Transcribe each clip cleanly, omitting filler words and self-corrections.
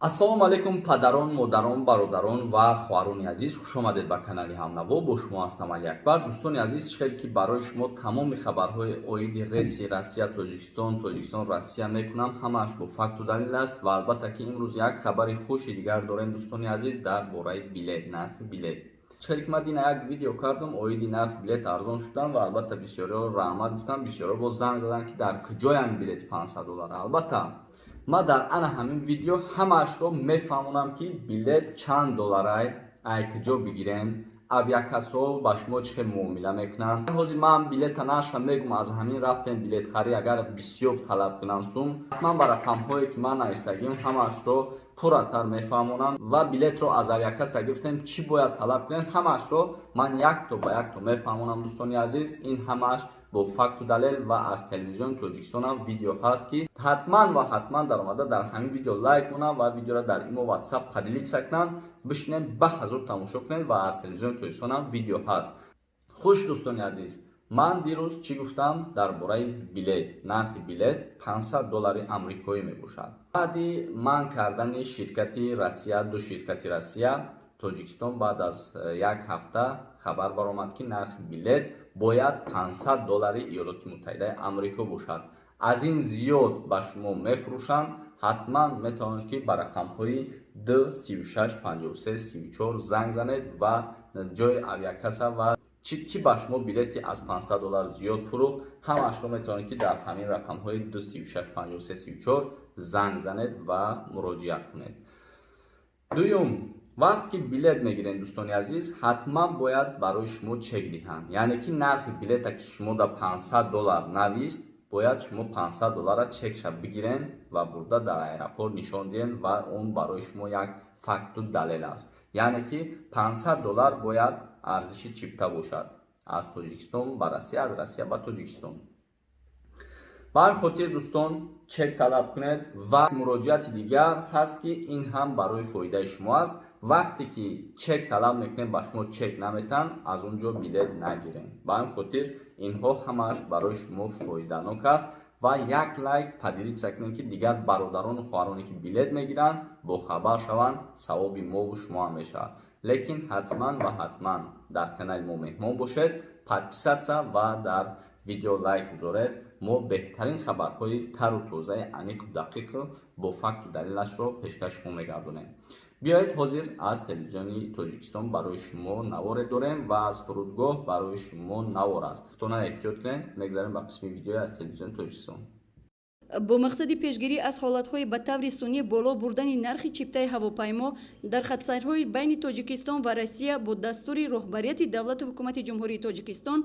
ассалому алайкум падарон, модарон, бародарон ва хоҳарони азиз, хуш омадед ба канали Ҳамнаво. Бо шумо ҳастам Али Акбар. Дӯстони азиз, чӣ хеле ки барои шумо тамоми хабарҳои оиди реси Россия, Тоҷикистон, Россия мекунам, ҳамааш бо факту далил аст ва албатта ки имрӯз як хабари хуши дигар дорем дӯстони азиз дар бораи билет, нархи билет. чӣ хеле ки ман дина як видео кардам, оиди нархи билет арзон шудан ва албатта бисёриҳо раҳмат гуфтан, бисёриҳо боз занг задан ки дар куҷоям билети $500. Албатта ма дар ана ҳамин видео ҳамаашро мефаҳмонам ки билет чанд долларай, ай куҷо бигирен, авиакассаҳо ба шумо чӣ хел муомила мекунанд. ҳозир ман билета наша мегум аз ҳамин рафтем билетхарӣ агар бисёр талаб кунам сум, ҳатман ба рақамҳое ки ман навистагим ҳамаашро пурратар мефаҳмонам ва билетро аз авиакасса гирифтем чӣ бояд талаб кунем, ҳамаашро ман якто ба якто мефаҳмонам дӯстони азиз. ин ҳамааш бо факту далел ва аз телевизиони Тоҷикистонам видео ҳаст ки ҳатман ва ҳатман дар омада дар ҳамин видео лайк кунанд ва видеоро дар имо WhatsApp падилитса кунанд, бишинем ба ҳазур тамошо кунед ва аз телевизиони Тоҷикистонам видео ҳаст. хуш дӯстони азиз, ман дирӯз чӣ гуфтам дар бораи билет. Нархи билет $500 амрикоӣ мебошад. баъди манъ кардани ширкати Россия, ду ширкати Россия Тоҷикистон баъд аз як ҳафта хабар баромад ки нархи билет бояд $500 Иёлоти Муттаҳидаи Амрико бошад. аз ин зиёд ба шумо мефурӯшанд, ҳатман метавонед ки ба рақамҳои 2365334 занг занед ва ҷои авиакасса ва ки ба шумо билети аз $500 зиёд фурӯхт, ҳамаашро метавонед ки дар ҳамин рақамҳои 2365334 занг занед ва муроҷиат кунед. дуюм, вақте ки билет мегиред дӯстони азиз, ҳатман бояд барои шумо чек диҳанд. яъне ки нархи билета ки шумо дар $500 навист, бояд шумо $500 чекша бигирен ва бурда дар аэропорт нишон диҳен ва он барои шумо як факту далел аст. яъне ки $500 бояд арзиши чипта бошад аз Тоҷикистон ба Россия, аз Россия ба Тоҷикистон. ба ҳар хотир дӯстон, чек талаб кунед ва муроҷиати дигар ҳаст ки ин ҳам барои фоидаи шумо аст. вақте ки чек талаб мекунем ба шумо чек наметан, аз он ҷо билет нагирем. ба ҳамин хотир инҳо ҳамааш барои шумо фоиданок аст ва як лайк падилитса кунем ки дигар бародарону хоҳароне ки билет мегиранд бохабар шаванд, савоби мову шумо ҳам мешавад. лекин ҳатман ва ҳатман дар канали мо меҳмон бошед, подписатса ва дар видео лайк гузоред. мо беҳтарин хабарҳои тару тозаи аниқу дақиқу бо факту далилашро пешкаш шумо мегардонем. биёед ҳозир аз телевизиони Тоҷикистон барои шумо наворе дорем ва аз фурудгоҳ барои шумо навор аст. худтона эҳтиёт кунед. мегзарем ба қисми видеои аз телевизиони Тоҷикистон. бо мақсади пешгирӣ аз ҳолатҳои ба таври сунъӣ боло бурдани нархи чиптаи ҳавопаймо дар хатсайрҳои байни Тоҷикистон ва Россия бо дастури роҳбарияти давлати ҳукумати ҷумҳурии Тоҷикистон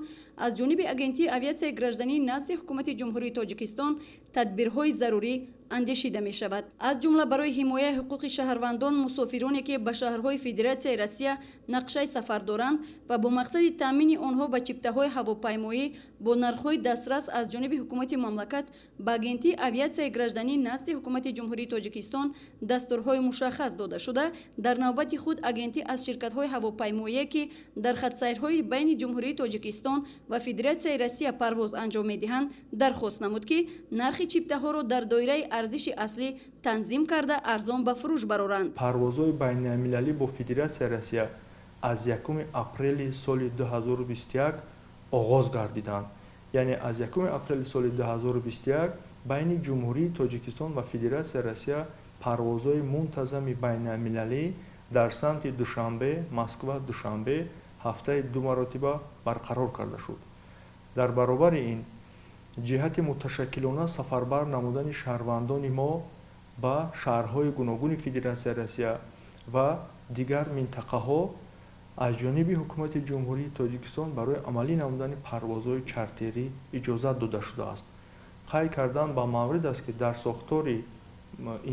аз ҷониби агентии авиатсияи гражданӣ назди ҳукумати ҷумҳурии Тоҷикистон тадбирҳои зарурӣ андешида мешавад. аз ҷумла барои ҳимояи ҳуқуқи шаҳрвандон мусофироне ки ба шаҳрҳои Федератсияи Россия нақшаи сафар доранд ва бо мақсади таъмини онҳо ба чиптаҳои ҳавопаймоӣ бо нархҳои дастрас аз ҷониби ҳукумати мамлакат ба агентии авиатсияи гражданӣ назди ҳукумати ҷумҳурии Тоҷикистон дастурҳои мушаххас дода шуда, дар навбати худ агентӣ аз ширкатҳои ҳавопаймоие ки дар хатсайрҳои байни ҷумҳурии Тоҷикистон ва Федератсияи Россия парвоз анҷом медиҳанд дархост намуд ки нархи чиптаҳоро дар доираи арзиши аслӣ танзим карда арзон ба фурӯш бароранд. парвозҳои байналмилалӣ бо Федератсияи Россия аз 1 апрели соли 2021 оғоз гардиданд. яъне аз 1 апрели соли 2021 байни ҷумҳурии Тоҷикистон ва Федератсияи Россия парвозҳои мунтазами байналмилалӣ дар самти Душанбе, Москва, Душанбе ҳафтаи 2 маротиба барқарор карда шуд. дар баробари ин ҷиҳати муташаккилона сафарбар намудани шаҳрвандони мо ба шаҳрҳои гуногуни Федератсияи Россия ва дигар минтақаҳо аз ҷониби ҳукумати ҷумҳурии Тоҷикистон барои амалӣ намудани парвозҳои чартерӣ иҷозат дода шудааст. қайд кардан ба маврид аст ки дар сохтори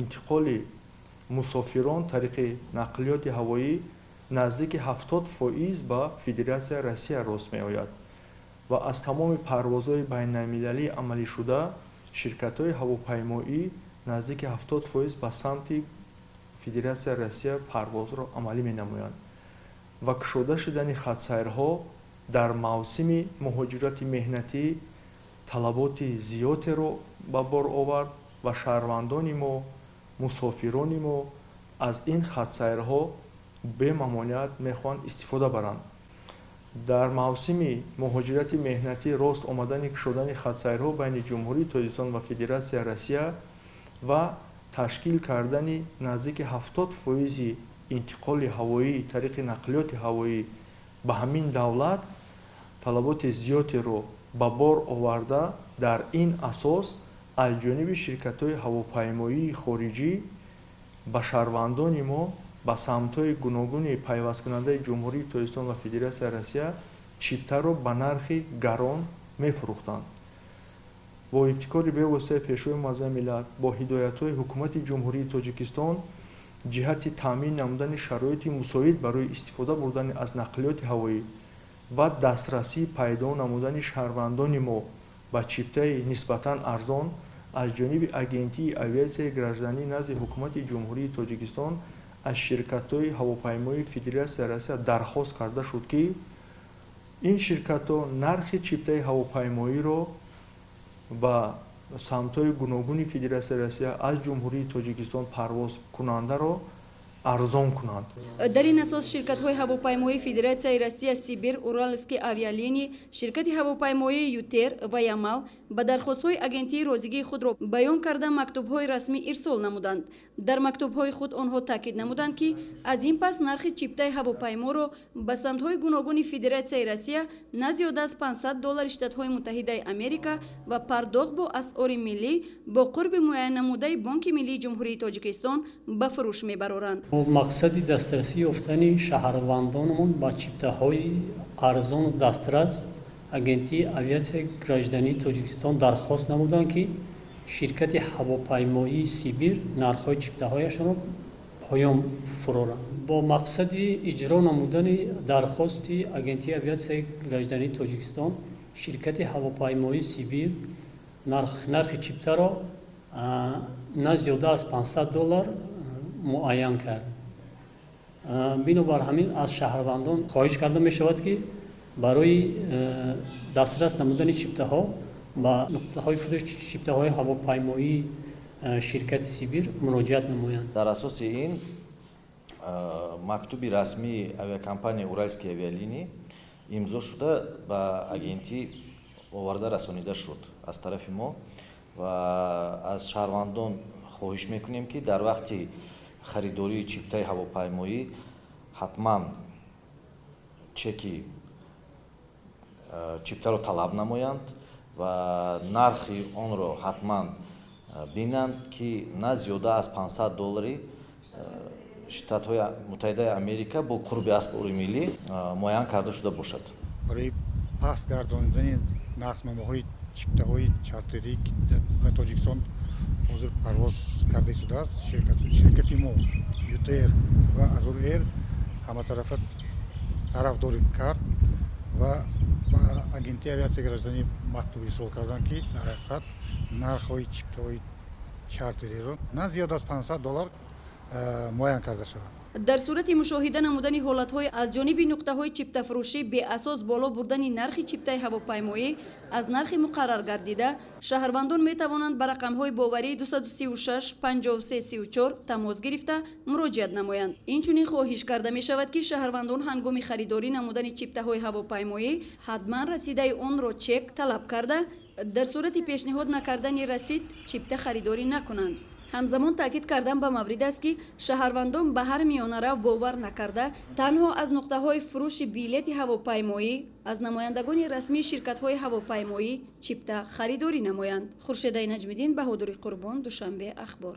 интиқоли мусофирон тариқи нақлиёти ҳавоӣ наздики 70% ба Федератсияи Россия рост меояд ва аз тамоми парвозҳои байналмилалии амалишуда ширкатҳои ҳавопаймоӣ наздики 70% ба самти Федератсияи Россия парвозро амалӣ менамоянд ва кушода шудани хатсайрҳо дар мавсими муҳоҷирати меҳнатӣ талаботи зиёдеро ба бор овард ва шаҳрвандони мо, мусофирони мо аз ин хатсайрҳо бемамоният мехоҳанд истифода баранд. дар мавсими муҳоҷирати меҳнатӣ рост омадани кушодани хатсайрҳо байни ҷумҳурии Тоҷикистон ва Федератсияи Россия ва ташкил кардани наздики 70% интиқоли ҳавоӣ тариқи нақлиёти ҳавоӣ ба ҳамин давлат талаботи зиёдеро ба бор оварда, дар ин асос аз ҷониби ширкатҳои ҳавопаймоии хориҷӣ ба шаҳрвандони мо ба самтҳои гуногуни пайвасткунандаи ҷумҳурии Тоҷикистон ва Федератсияи Россия чиптаро ба нархи гарон мефурӯхтанд. бо ибтикори бевоситаи пешвои муаззами миллат бо ҳидоятҳои ҳукумати ҷумҳурии Тоҷикистон ҷиҳати таъмин намудани шароити мусоид барои истифода бурдани аз нақлиёти ҳавоӣ ва дастрасии пайдо намудани шаҳрвандони мо ба чиптаи нисбатан арзон аз ҷониби агентии авиатсияи гражданӣ назди ҳукумати ҷумҳурии Тоҷикистон аз ширкатҳои ҳавопаймоии Федератсияи Россия дархост карда шуд, ки ин ширкатҳо нархи чиптаи ҳавопаймоиро ба самтҳои гуногуни Федератсияи Россия аз ҷумҳурии Тоҷикистон парвоз кунандаро арзон кунанд. дар ин асос ширкатҳои ҳавопаймоии Федератсияи Россия Сибир, Уральские авиалинии, ширкати ҳавопаймоии Ютер ва Ямал ба дархостҳои агентии розигии худро баён карда мактубҳои расмӣ ирсол намуданд. дар мактубҳои худ онҳо таъкид намуданд, ки аз ин пас нархи чиптаи ҳавопайморо ба самтҳои гуногуни Федератсияи Россия на зиёда аз $500 Штатҳои Муттаҳидаи Америка ва пардохт бо асъори миллӣ бо қурби муайян намудаи Бонки Миллии Ҷумҳурии Тоҷикистон ба фурӯш мебароранд. мақсади дастрасӣ ёфтани шаҳрвандонамон ба чиптаҳои арзону дастрас агентии авиатсияи граждании Тоҷикистон дархост намуданд, ки ширкати ҳавопаймоии Сибир нархҳои чиптаҳояшонро поён фуроранд. бо мақсади иҷро намудани дархости агентии авиатсияи граждании Тоҷикистон ширкати ҳавопаймоии Сибир нархи чиптаро на зиёда аз $500 муайян кард. бинобар ҳамин аз шаҳрвандон хоҳиш карда мешавад, ки барои дастрас намудани чиптаҳо ба нуқтаҳои фурӯши чиптаҳои ҳавопаймоии ширкати Сибир муроҷиат намоянд. дар асоси ин мактуби расмии авиакомпанияи Уральские авиалинии имзо шуда ба агентӣ оварда расонида шуд аз тарафи мо ва аз шаҳрвандон хоҳиш мекунем, ки дар вақти харидории чиптаи ҳавопаймоӣ ҳатман чеки чиптаро талаб намоянд ва нархи онро ҳатман бинанд, ки на зиёда аз $500 Штатҳои Муттаҳидаи Америка бо қурби асъори миллӣ муайян карда шуда бошад. барои паст гардонидани нархномаҳои чиптаҳои чартерӣ ба Тоҷикистон ҳозир парвоз карда истодааст. ширкати мо Ютер ва Азур Эйр ҳаматарафа тарафдорӣ кард ва ба агентии авиатсияи гражданӣ мактуб ирсол карданд, ки дар ҳақиқат нархҳои чиптаҳои чартериро на зиёда аз $500 муайян карда шавад. дар сурати мушоҳида намудани ҳолатҳои аз ҷониби нуқтаҳои чиптафурӯшӣ беасос боло бурдани нархи чиптаи ҳавопаймоӣ аз нархи муқаррар гардида, шаҳрвандон метавонанд ба рақамҳои боварии 236 5334 тамос гирифта муроҷиат намоянд. инчунин хоҳиш карда мешавад, ки шаҳрвандон ҳангоми харидорӣ намудани чиптаҳои ҳавопаймоӣ ҳатман расидаи онро чек талаб карда, дар сурати пешниҳод накардани расид чипта харидорӣ накунанд. ҳамзамон таъкид кардан ба маврид аст, ки шаҳрвандон ба ҳар миёнарав бовар накарда, танҳо аз нуқтаҳои фурӯши билети ҳавопаймоӣ аз намояндагони расмии ширкатҳои ҳавопаймоӣ чипта харидорӣ намоянд. Хуршедаи Наҷмиддин, Баҳодури Қурбон, Душанбе, Ахбор.